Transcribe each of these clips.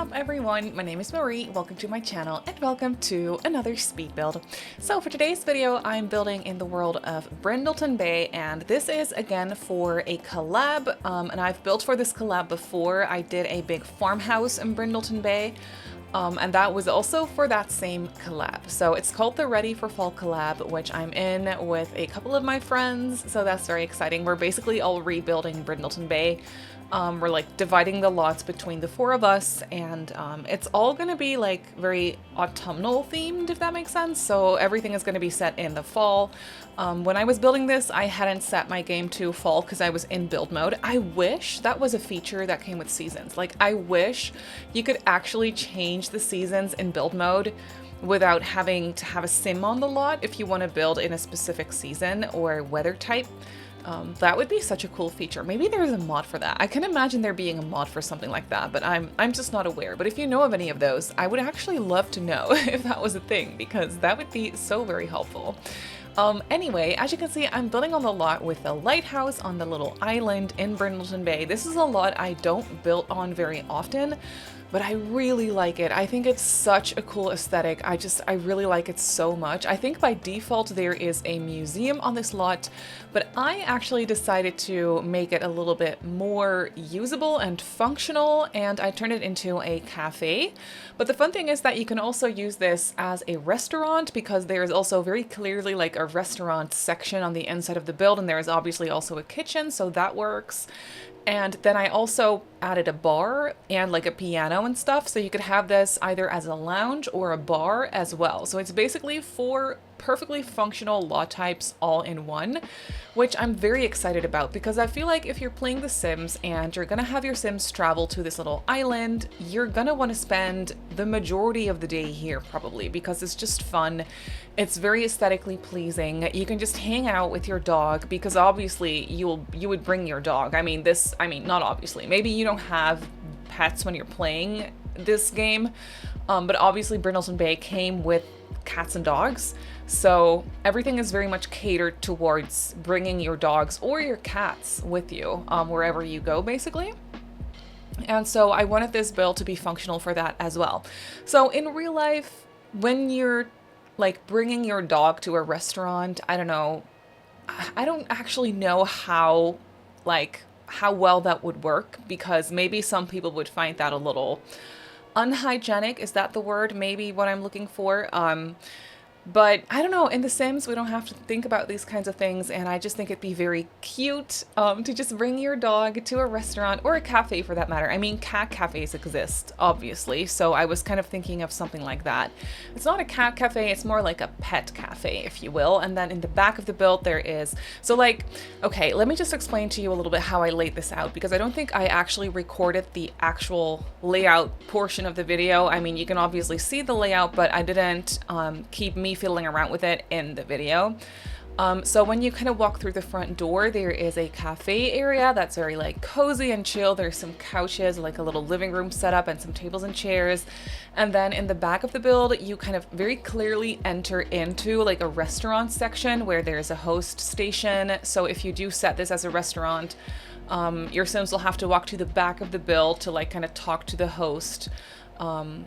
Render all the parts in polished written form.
up everyone, my name is Marie, welcome to my channel and welcome to another speed build. So for today's video I'm building in the world of Brindleton Bay, and this is again for a collab, and I've built for this collab before. I did a big farmhouse in Brindleton Bay, and that was also for that same collab. So it's called the Ready for Fall collab, which I'm in with a couple of my friends, so that's very exciting. We're basically all rebuilding Brindleton Bay. We're like dividing the lots between the four of us, and it's all gonna be like very autumnal themed, if that makes sense. So everything is gonna be set in the fall. When I was building this, I hadn't set my game to fall because I was in build mode. I wish that was a feature that came with seasons. Like, I wish you could actually change the seasons in build mode without having to have a sim on the lot if you want to build in a specific season or weather type. That would be such a cool feature. Maybe there's a mod for that. I can imagine there being a mod for something like that, but I'm just not aware. But if you know of any of those, I would actually love to know if that was a thing, because that would be so very helpful. Anyway, as you can see, I'm building on the lot with the lighthouse on the little island in Brindleton Bay. This is a lot I don't build on very often, but I really like it. I think it's such a cool aesthetic. I really like it so much. I think by default there is a museum on this lot, but I actually decided to make it a little bit more usable and functional, and I turned it into a cafe. But the fun thing is that you can also use this as a restaurant, because there is also very clearly like a restaurant section on the inside of the build, and there is obviously also a kitchen, so that works. And then I also added a bar and like a piano and stuff, so you could have this either as a lounge or a bar as well. So it's basically 4 perfectly functional lot types all in one, which I'm very excited about, because I feel like if you're playing The Sims and you're gonna have your Sims travel to this little island, you're gonna want to spend the majority of the day here probably, because it's just fun. It's very aesthetically pleasing. You can just hang out with your dog, because obviously you would bring your dog. I mean, not obviously. Maybe you don't have pets when you're playing this game, but obviously Brindleton Bay came with cats and dogs, so everything is very much catered towards bringing your dogs or your cats with you wherever you go, basically. And so I wanted this build to be functional for that as well. So in real life, when you're like bringing your dog to a restaurant, I don't actually know how well that would work, because maybe some people would find that a little unhygienic. Is that the word? Maybe what I'm looking for. But I don't know, in The Sims we don't have to think about these kinds of things, and I just think it'd be very cute to just bring your dog to a restaurant, or a cafe for that matter. I mean, cat cafes exist, obviously, so I was kind of thinking of something like that. It's not a cat cafe, it's more like a pet cafe, if you will. And then in the back of the build there is, so like, okay, let me just explain to you a little bit how I laid this out, because I don't think I actually recorded the actual layout portion of the video. I mean, you can obviously see the layout, but I didn't keep me fiddling around with it in the video. So when you kind of walk through the front door, there is a cafe area that's very like cozy and chill. There's some couches, like a little living room setup, and some tables and chairs. And then in the back of the build, you kind of very clearly enter into like a restaurant section where there's a host station. So if you do set this as a restaurant, your Sims will have to walk to the back of the build to like kind of talk to the host,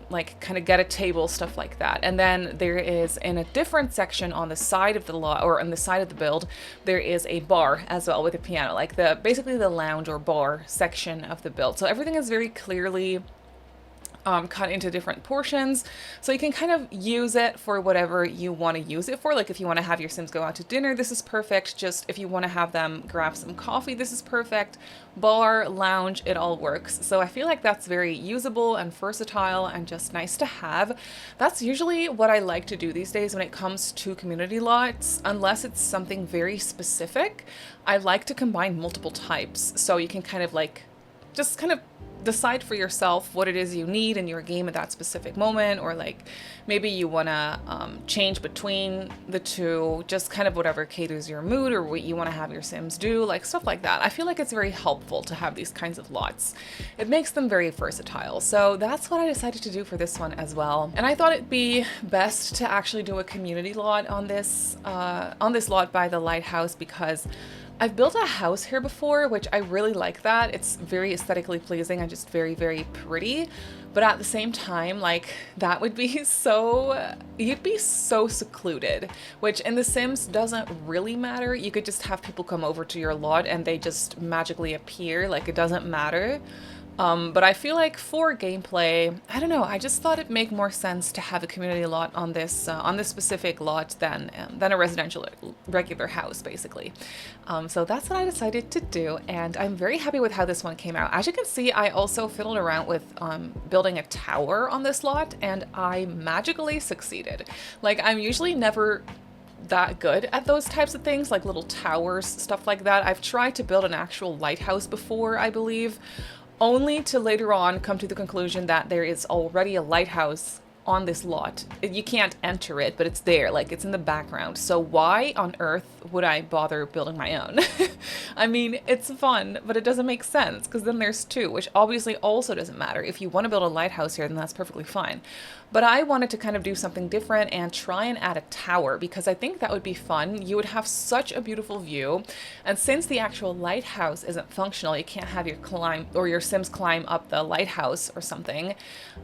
like kind of get a table, stuff like that. And then there is, in a different section on the side of the lot, or on the side of the build, there is a bar as well with a piano, like basically the lounge or bar section of the build. So everything is very clearly cut into different portions, so you can kind of use it for whatever you want to use it for. Like if you want to have your Sims go out to dinner, this is perfect. Just if you want to have them grab some coffee, this is perfect. Bar, lounge, it all works. So I feel like that's very usable and versatile and just nice to have. That's usually what I like to do these days when it comes to community lots, unless it's something very specific. I like to combine multiple types, so you can kind of like just kind of decide for yourself what it is you need in your game at that specific moment, or like maybe you want to change between the two, just kind of whatever caters your mood or what you want to have your Sims do, like stuff like that. I feel like it's very helpful to have these kinds of lots. It makes them very versatile. So that's what I decided to do for this one as well. And I thought it'd be best to actually do a community lot on this lot by the lighthouse, because I've built a house here before, which I really like that. It's very aesthetically pleasing and just very, very pretty. But at the same time, like, that would be so, you'd be so secluded, which in The Sims doesn't really matter. You could just have people come over to your lot and they just magically appear, like it doesn't matter. But I feel like for gameplay, I don't know, I just thought it'd make more sense to have a community lot on this specific lot than a residential regular house, basically. So that's what I decided to do, and I'm very happy with how this one came out. As you can see, I also fiddled around with building a tower on this lot, and I magically succeeded. Like, I'm usually never that good at those types of things, like little towers, stuff like that. I've tried to build an actual lighthouse before, I believe, only to later on come to the conclusion that there is already a lighthouse on this lot. You can't enter it, but it's there, like it's in the background. So why on earth would I bother building my own? I mean, it's fun, but it doesn't make sense because then there's two, which obviously also doesn't matter. If you want to build a lighthouse here, then that's perfectly fine. But I wanted to kind of do something different and try and add a tower because I think that would be fun. You would have such a beautiful view. And since the actual lighthouse isn't functional, you can't have your Sims climb up the lighthouse or something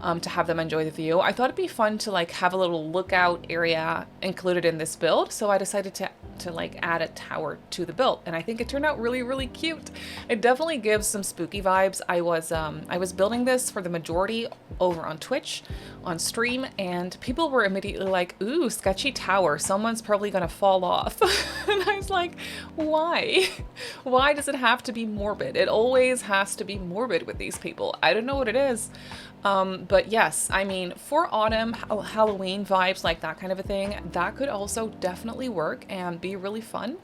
to have them enjoy the view. I thought it'd be fun to like have a little lookout area included in this build. So I decided to like add a tower to the build. And I think it turned out really, really cute. It definitely gives some spooky vibes. I was building this for the majority over on Twitch, on stream, and people were immediately like, ooh, sketchy tower, someone's probably gonna fall off. And I was like, why? Why does it have to be morbid? It always has to be morbid with these people. I don't know what it is. But yes, I mean, for autumn, Halloween vibes, like that kind of a thing, that could also definitely work and be really fun.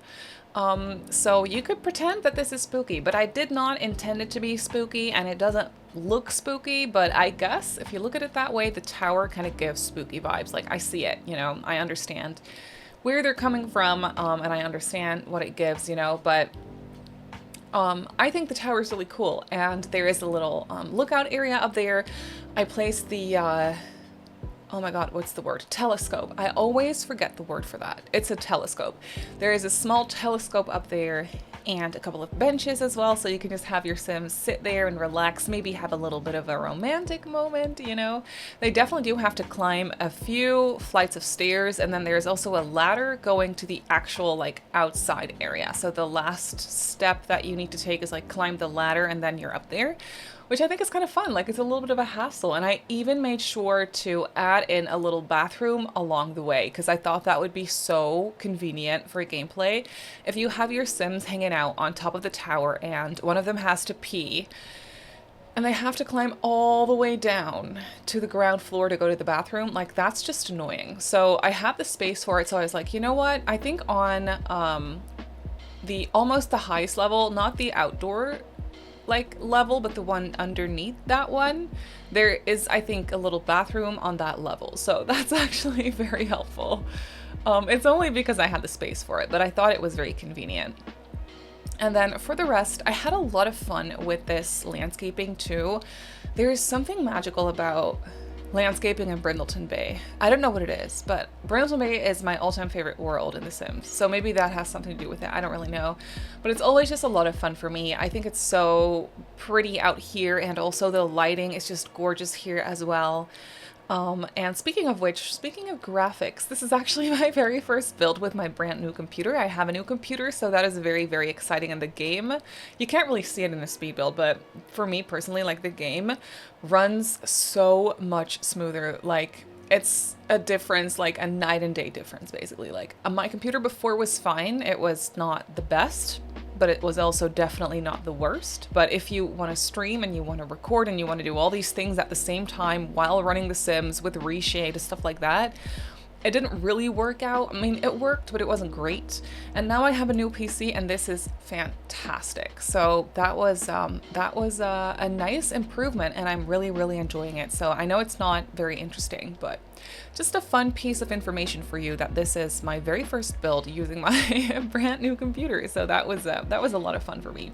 So you could pretend that this is spooky, but I did not intend it to be spooky, and it doesn't look spooky, but I guess if you look at it that way, the tower kind of gives spooky vibes. Like, I see it, you know, I understand where they're coming from, and I understand what it gives, you know, but I think the tower is really cool, and there is a little lookout area up there. I placed the oh my god, what's the word? Telescope. I always forget the word for that. It's a telescope. There is a small telescope up there and a couple of benches as well, so you can just have your Sims sit there and relax, maybe have a little bit of a romantic moment, you know? They definitely do have to climb a few flights of stairs, and then there's also a ladder going to the actual, like, outside area. So the last step that you need to take is, like, climb the ladder and then you're up there, which I think is kind of fun. Like, it's a little bit of a hassle. And I even made sure to add in a little bathroom along the way because I thought that would be so convenient for gameplay. If you have your Sims hanging out on top of the tower and one of them has to pee and they have to climb all the way down to the ground floor to go to the bathroom, like, that's just annoying. So I have the space for it. So I was like, you know what? I think on almost the highest level, not the outdoor like level, but the one underneath that one, there is, I think, a little bathroom on that level. So that's actually very helpful. It's only because I had the space for it, but I thought it was very convenient. And then for the rest, I had a lot of fun with this landscaping too. There's something magical about landscaping in Brindleton Bay. I don't know what it is, but Brindleton Bay is my all-time favorite world in The Sims, so maybe that has something to do with it. I don't really know, but it's always just a lot of fun for me. I think it's so pretty out here, and also the lighting is just gorgeous here as well. And speaking of which, speaking of graphics, this is actually my very first build with my brand new computer. I have a new computer, so that is very, very exciting in the game. You can't really see it in the speed build, but for me personally, like, the game runs so much smoother. Like, it's a difference, like a night and day difference, basically. Like, my computer before was fine. It was not the best, but it was also definitely not the worst. But if you want to stream and you want to record and you want to do all these things at the same time while running The Sims with Reshade and stuff like that, it didn't really work out. I mean, it worked, but it wasn't great. And now I have a new PC and this is fantastic. So that was a nice improvement, and I'm really, really enjoying it. So I know it's not very interesting, but just a fun piece of information for you that this is my very first build using my brand new computer. So that was a lot of fun for me.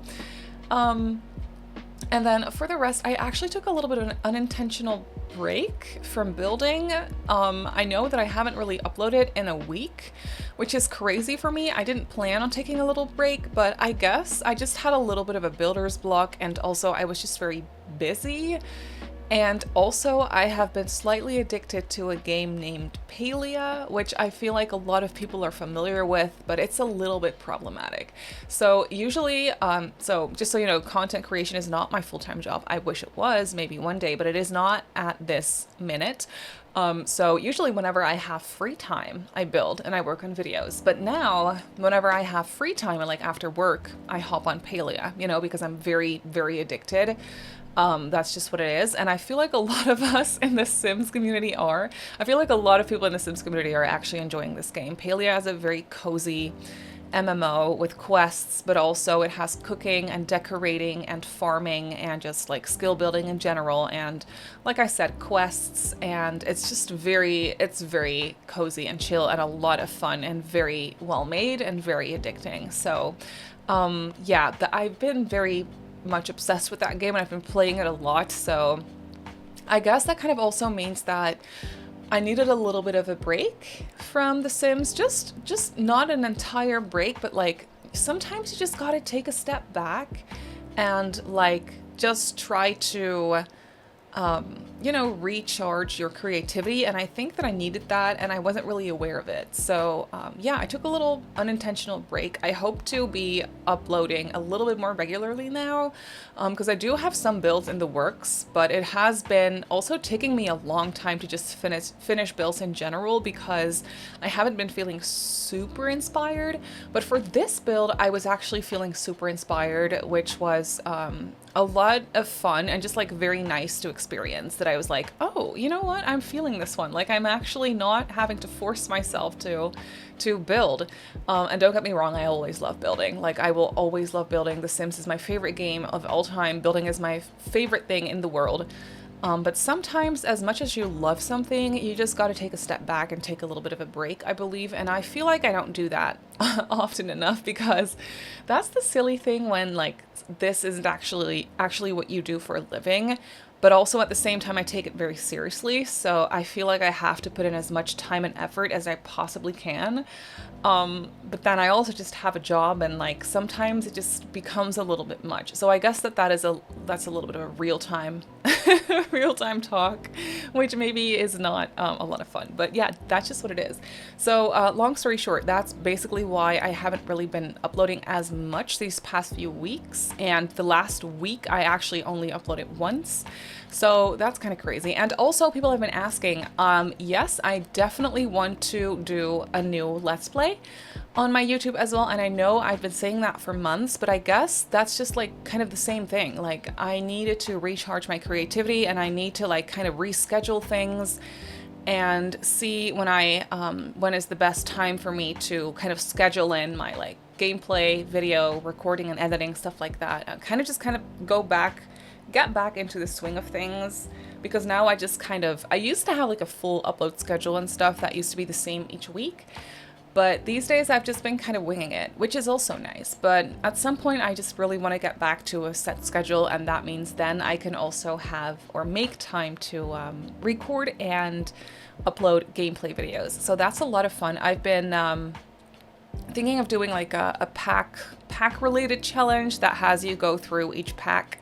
And then for the rest, I actually took a little bit of an unintentional break from building. I know that I haven't really uploaded in a week, which is crazy for me. I didn't plan on taking a little break, but I guess I just had a little bit of a builder's block, and also I was just very busy. And also, I have been slightly addicted to a game named Palia, which I feel like a lot of people are familiar with, but it's a little bit problematic. So usually, so just so you know, content creation is not my full-time job. I wish it was, maybe one day, but it is not at this minute. So usually whenever I have free time, I build and I work on videos. But now, whenever I have free time and like after work, I hop on Palia, you know, because I'm very, very addicted. That's just what it is. And I feel like a lot of us in the Sims community are. I feel like a lot of people in the Sims community are actually enjoying this game. Palia is a very cozy MMO with quests, but also it has cooking and decorating and farming and just like skill building in general. And like I said, quests, and it's just it's very cozy and chill and a lot of fun and very well made and very addicting. So, yeah, I've been very much obsessed with that game and I've been playing it a lot. So I guess that kind of also means that I needed a little bit of a break from The Sims, just not an entire break, but like sometimes you just gotta take a step back and like just try to you know, recharge your creativity. And I think that I needed that and I wasn't really aware of it. So yeah, I took a little unintentional break. I hope to be uploading a little bit more regularly now because I do have some builds in the works, but it has been also taking me a long time to just finish builds in general because I haven't been feeling super inspired. But for this build, I was actually feeling super inspired, which was a lot of fun and just like very nice to experience. That I was like, oh, you know what? I'm feeling this one. Like I'm actually not having to force myself to build. And don't get me wrong, I always love building. Like I will always love building. The Sims is my favorite game of all time. Building is my favorite thing in the world. But sometimes, as much as you love something, you just got to take a step back and take a little bit of a break, I believe. And I feel like I don't do that often enough because that's the silly thing when like this isn't actually what you do for a living. But also at the same time, I take it very seriously. So I feel like I have to put in as much time and effort as I possibly can. But then I also just have a job and like sometimes it just becomes a little bit much. So I guess that's a little bit of a real-time talk, which maybe is not a lot of fun. But yeah, that's just what it is. So long story short, that's basically why I haven't really been uploading as much these past few weeks. And the last week I actually only uploaded once. So that's kind of crazy. And also people have been asking, yes, I definitely want to do a new Let's Play on my YouTube as well. And I know I've been saying that for months, but I guess that's just like kind of the same thing. Like I needed to recharge my creativity and I need to like kind of reschedule things and see when is the best time for me to kind of schedule in my like gameplay, video, recording and editing, stuff like that. And kind of get back into the swing of things because now I used to have like a full upload schedule and stuff that used to be the same each week. But these days I've just been kind of winging it, which is also nice. But at some point I just really want to get back to a set schedule, and that means then I can also have or make time to record and upload gameplay videos. So that's a lot of fun. I've been thinking of doing like a pack related challenge that has you go through each pack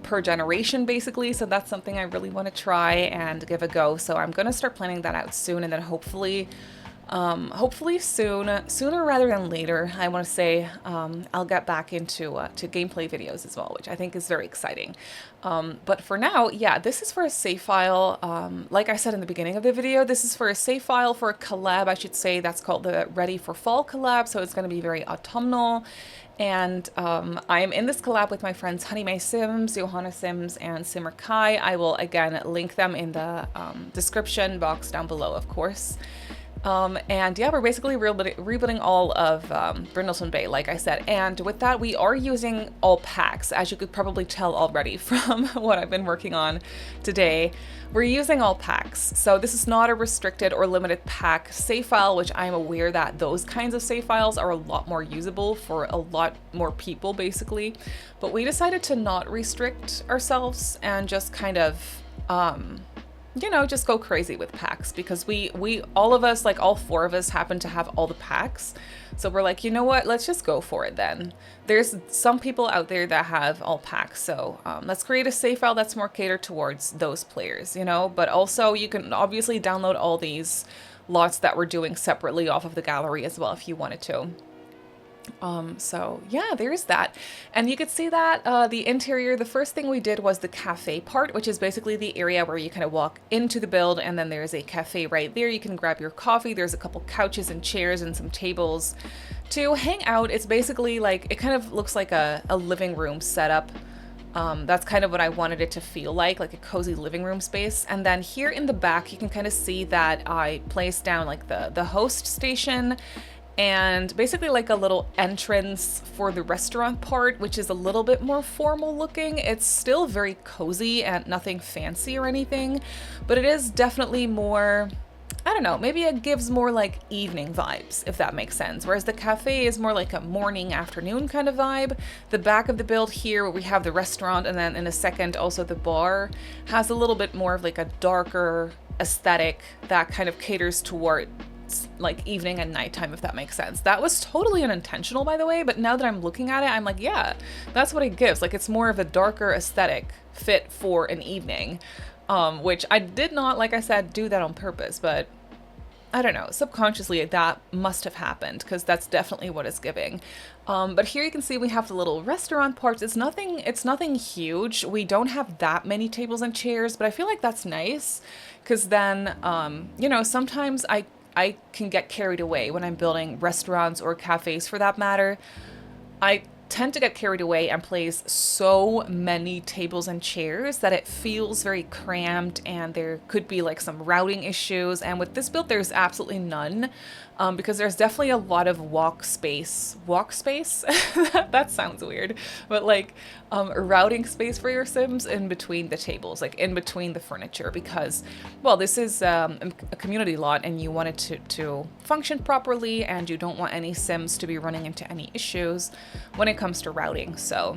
per generation basically. So that's something I really want to try and give a go. So I'm going to start planning that out soon, and then hopefully sooner rather than later, I want to say, I'll get back into to gameplay videos as well, which I think is very exciting. But for now, yeah, this is for a save file. Like I said in the beginning of the video, this is for a save file for a collab, I should say, that's called the Ready for Fall collab. So it's going to be very autumnal. And I'm in this collab with my friends Yohannasims, Yohannasims, and Simmary. I will again link them in the description box down below, of course. And yeah, we're basically rebuilding all of Brindleton Bay, like I said. And with that, we are using all packs, as you could probably tell already from what I've been working on today. We're using all packs. So this is not a restricted or limited pack save file, which I'm aware that those kinds of save files are a lot more usable for a lot more people, basically. But we decided to not restrict ourselves and just kind of you know, just go crazy with packs, because we all of us, like all four of us, happen to have all the packs. So we're like, you know what, let's just go for it then. There's some people out there that have all packs, so let's create a save file that's more catered towards those players, you know. But also you can obviously download all these lots that we're doing separately off of the gallery as well if you wanted to. So yeah, there's that. And you could see that the interior, the first thing we did was the cafe part, which is basically the area where you kind of walk into the build, and then there's a cafe right there. You can grab your coffee. There's a couple couches and chairs and some tables to hang out. It's basically like, it kind of looks like a living room setup. That's kind of what I wanted it to feel like a cozy living room space. And then here in the back, you can kind of see that I placed down like the host station, and basically like a little entrance for the restaurant part, which is a little bit more formal looking. It's still very cozy and nothing fancy or anything, but it is definitely more, I don't know, maybe it gives more like evening vibes, if that makes sense. Whereas the cafe is more like a morning, afternoon kind of vibe. The back of the build here, where we have the restaurant, and then in a second also the bar, has a little bit more of like a darker aesthetic that kind of caters toward like evening and nighttime, if that makes sense. That was totally unintentional, by the way, but now that I'm looking at it, I'm like, yeah, that's what it gives. Like, it's more of a darker aesthetic fit for an evening, which I did not, like I said, do that on purpose, but I don't know, subconsciously that must have happened, because that's definitely what it's giving. But here you can see we have the little restaurant parts. It's nothing huge. We don't have that many tables and chairs, but I feel like that's nice, because then, you know, sometimes I can get carried away when I'm building restaurants or cafes, for that matter. I tend to get carried away and place so many tables and chairs that it feels very cramped, and there could be like some routing issues. And with this build, there's absolutely none, because there's definitely a lot of walk space, that sounds weird, but like routing space for your Sims in between the tables, like in between the furniture, because, well, this is a community lot and you want it to function properly, and you don't want any Sims to be running into any issues when it comes to routing. So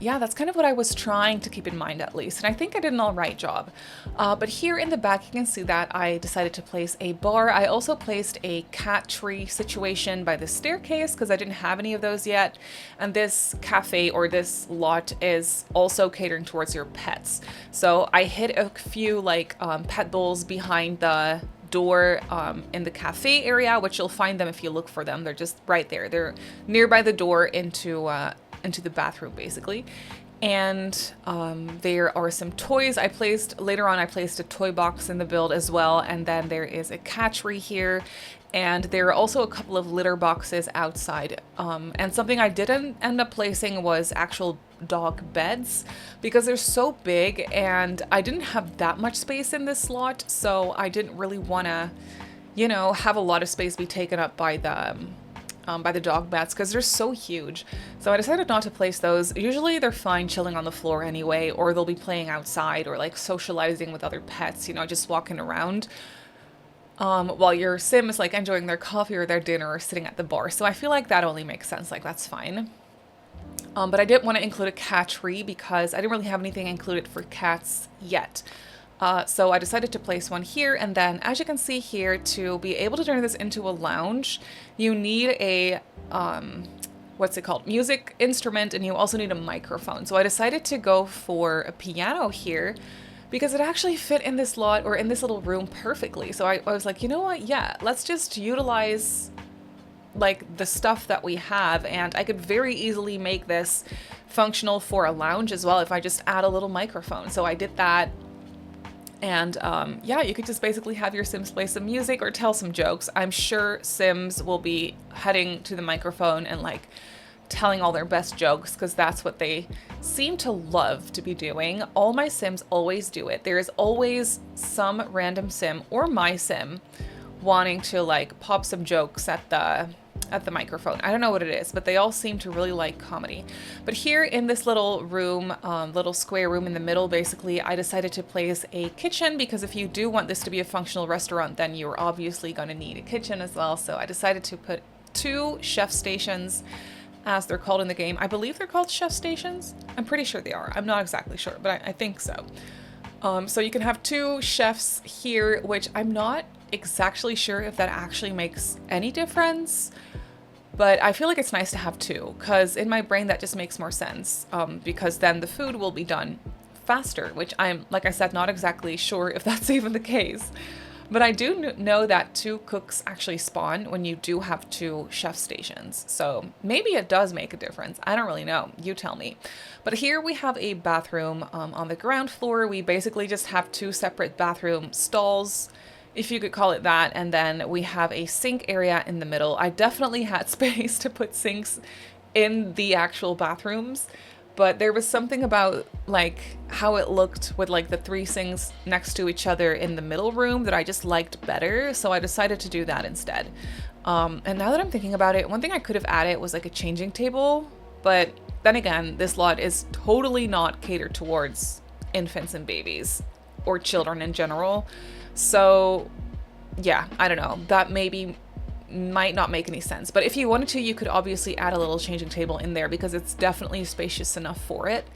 yeah, that's kind of what I was trying to keep in mind, at least, and I think I did an all right job. But here in the back, you can see that I decided to place a bar. I also placed a cat tree situation by the staircase, because I didn't have any of those yet. And this cafe, or this lot, is also catering towards your pets. So I hid a few like pet bowls behind the door in the cafe area, which you'll find them if you look for them. They're just right there. They're nearby the door into the bathroom, basically. And there are some toys later on. I placed a toy box in the build as well, and then there is a cat tree here, and there are also a couple of litter boxes outside. And something I didn't end up placing was actual dog beds, because they're so big and I didn't have that much space in this slot, so I didn't really want to, you know, have a lot of space be taken up by the dog beds, because they're so huge. So I decided not to place those. Usually they're fine chilling on the floor anyway, or they'll be playing outside or like socializing with other pets, you know, just walking around while your Sim is like enjoying their coffee or their dinner or sitting at the bar. So I feel like that only makes sense, like that's fine. But I didn't want to include a cat tree because I didn't really have anything included for cats yet. So I decided to place one here, and then as you can see here, to be able to turn this into a lounge, you need a, what's it called, music instrument, and you also need a microphone. So I decided to go for a piano here, because it actually fit in this lot, or in this little room, perfectly. So I was like, you know what, yeah, let's just utilize like the stuff that we have, and I could very easily make this functional for a lounge as well if I just add a little microphone. So I did that. And yeah, you could just basically have your Sims play some music or tell some jokes. I'm sure Sims will be heading to the microphone and like telling all their best jokes, because that's what they seem to love to be doing. All my Sims always do it. There is always some random Sim or my Sim wanting to like pop some jokes at the microphone. I don't know what it is, but they all seem to really like comedy. But here in this little room, little square room in the middle, basically, I decided to place a kitchen because if you do want this to be a functional restaurant, then you're obviously going to need a kitchen as well. So I decided to put 2 chef stations, as they're called in the game. I believe they're called chef stations. I'm pretty sure they are. I'm not exactly sure, but I think so. So you can have 2 chefs here, which I'm not exactly sure if that actually makes any difference. But I feel like it's nice to have 2 because in my brain that just makes more sense because then the food will be done faster, which I'm, like I said, not exactly sure if that's even the case. But I do know that 2 cooks actually spawn when you do have 2 chef stations. So maybe it does make a difference. I don't really know. You tell me. But here we have a bathroom on the ground floor. We basically just have 2 separate bathroom stalls, if you could call it that, and then we have a sink area in the middle. I definitely had space to put sinks in the actual bathrooms, but there was something about like how it looked with like the 3 sinks next to each other in the middle room that I just liked better, so I decided to do that instead. And now that I'm thinking about it, one thing I could have added was like a changing table, but then again, this lot is totally not catered towards infants and babies or children in general. So yeah, I don't know, that might not make any sense. But if you wanted to, you could obviously add a little changing table in there because it's definitely spacious enough for it.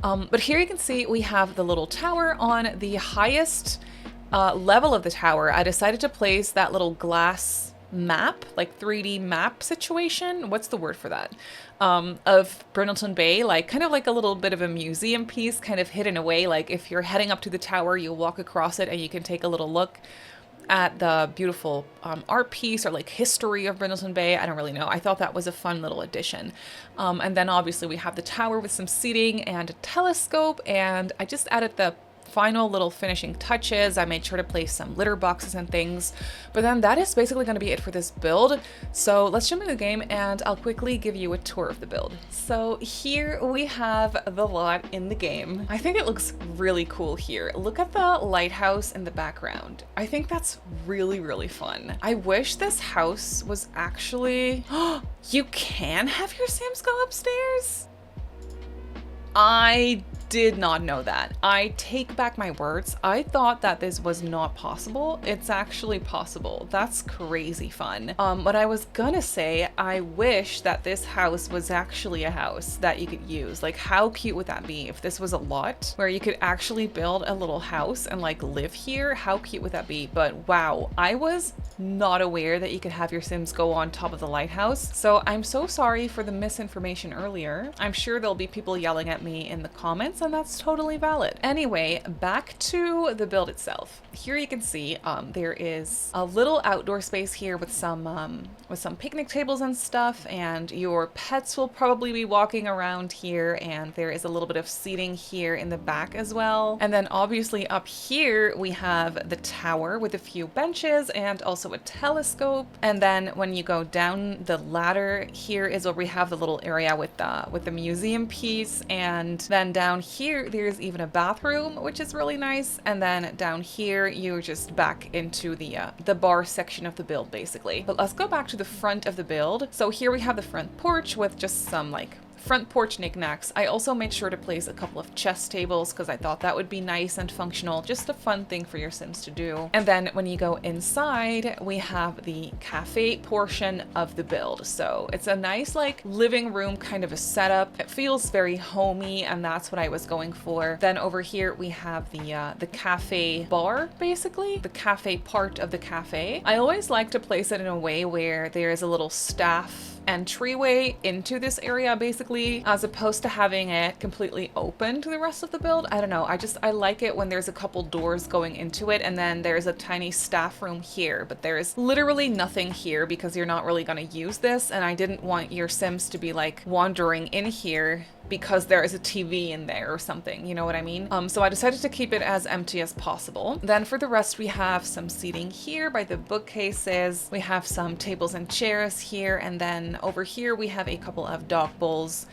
But here you can see we have the little tower. On the highest level of the tower, I decided to place that little glass map, like 3D map situation. What's the word for that? Of Brindleton Bay, like kind of like a little bit of a museum piece, kind of hidden away. Like if you're heading up to the tower, you'll walk across it and you can take a little look at the beautiful art piece or like history of Brindleton Bay. I don't really know. I thought that was a fun little addition. And then obviously we have the tower with some seating and a telescope, and I just added the final little finishing touches. I made sure to place some litter boxes and things, but then that is basically going to be it for this build. So let's jump into the game and I'll quickly give you a tour of the build. So here we have the lot in the game. I think it looks really cool here. Look at the lighthouse in the background. I think that's really, really fun. I wish this house was actually, you can have your Sims go upstairs? I did not know that. I take back my words. I thought that this was not possible. It's actually possible. That's crazy fun. But I was gonna say, I wish that this house was actually a house that you could use. Like, how cute would that be if this was a lot where you could actually build a little house and like live here? How cute would that be? But wow, I was not aware that you could have your Sims go on top of the lighthouse. So I'm so sorry for the misinformation earlier. I'm sure there'll be people yelling at me in the comments, and that's totally valid. Anyway, back to the build itself. Here you can see there is a little outdoor space here with some picnic tables and stuff, and your pets will probably be walking around here, and there is a little bit of seating here in the back as well. And then obviously up here we have the tower with a few benches and also a telescope. And then when you go down the ladder, here is where we have the little area with the museum piece, and then down here there's even a bathroom, which is really nice. And then down here you're just back into the bar section of the build basically. But let's go back to the front of the build. So here we have the front porch with just some like front porch knickknacks. I also made sure to place a couple of chess tables because I thought that would be nice and functional, just a fun thing for your Sims to do. And then when you go inside, we have the cafe portion of the build. So it's a nice like living room kind of a setup. It feels very homey, and that's what I was going for. Then over here we have the cafe bar, basically the cafe part of the cafe. I always like to place it in a way where there is a little staff entryway into this area basically, as opposed to having it completely open to the rest of the build. I don't know, I like it when there's a couple doors going into it, and then there's a tiny staff room here, but there's literally nothing here because you're not really going to use this, and I didn't want your Sims to be like wandering in here because there is a TV in there or something, you know what I mean? So I decided to keep it as empty as possible. Then for the rest, we have some seating here by the bookcases. We have some tables and chairs here, and then over here we have a couple of dog bowls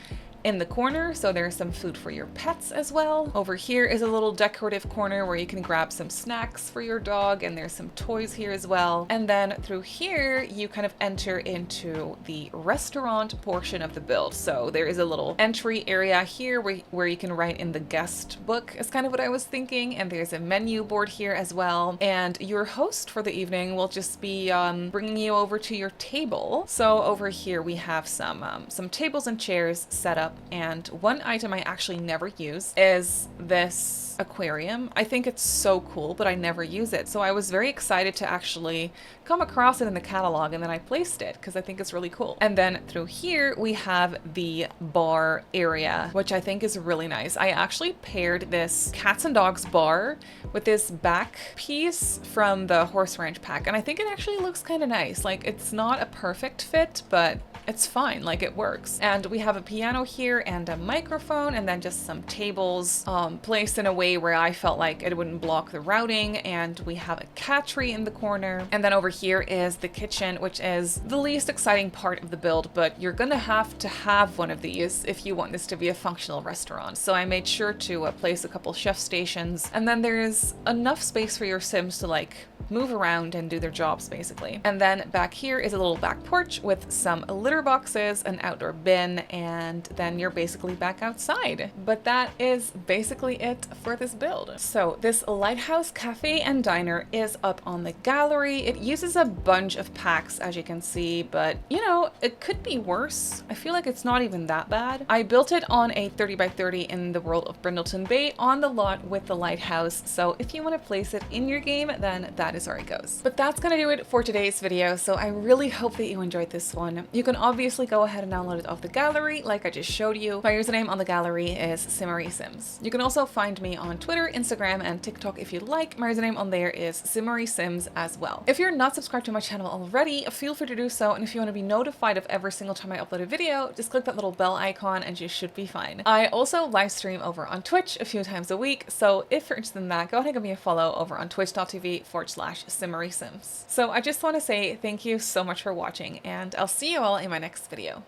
in the corner, so there's some food for your pets as well. Over here is a little decorative corner where you can grab some snacks for your dog, and there's some toys here as well. And then through here, you kind of enter into the restaurant portion of the build. So there is a little entry area here where you can write in the guest book, is kind of what I was thinking. And there's a menu board here as well. And your host for the evening will just be bringing you over to your table. So over here we have some tables and chairs set up. And one item I actually never use is this aquarium. I think it's so cool, but I never use it. So I was very excited to actually come across it in the catalog, and then I placed it because I think it's really cool. And then through here we have the bar area, which I think is really nice. I actually paired this cats and dogs bar with this back piece from the Horse Ranch pack, and I think it actually looks kind of nice. Like, it's not a perfect fit, but it's fine, like it works. And we have a piano here and a microphone, and then just some tables placed in a way where I felt like it wouldn't block the routing. And we have a cat tree in the corner. And then over here is the kitchen, which is the least exciting part of the build, but you're gonna have to have one of these if you want this to be a functional restaurant. So I made sure to place a couple chef stations, and then there's enough space for your Sims to like move around and do their jobs basically. And then back here is a little back porch with some litter boxes, an outdoor bin, and then you're basically back outside. But that is basically it for this build. So this Lighthouse Cafe and Diner is up on the gallery. It uses a bunch of packs, as you can see, but you know, it could be worse. I feel like it's not even that bad. I built it on a 30 by 30 in the world of Brindleton Bay on the lot with the lighthouse. So if you want to place it in your game, then that is where it goes. But that's gonna do it for today's video. So I really hope that you enjoyed this one. You can obviously go ahead and download it off the gallery like I just showed you. My username on the gallery is simmarysims. You can also find me on Twitter, Instagram, and TikTok if you like. My username on there is simmarysims as well. If you're not subscribed to my channel already, feel free to do so, and if you want to be notified of every single time I upload a video, just click that little bell icon and you should be fine. I also live stream over on Twitch a few times a week, so if you're interested in that, go ahead and give me a follow over on twitch.tv/simmarysims. So I just want to say thank you so much for watching, and I'll see you all in my next video.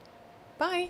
Bye!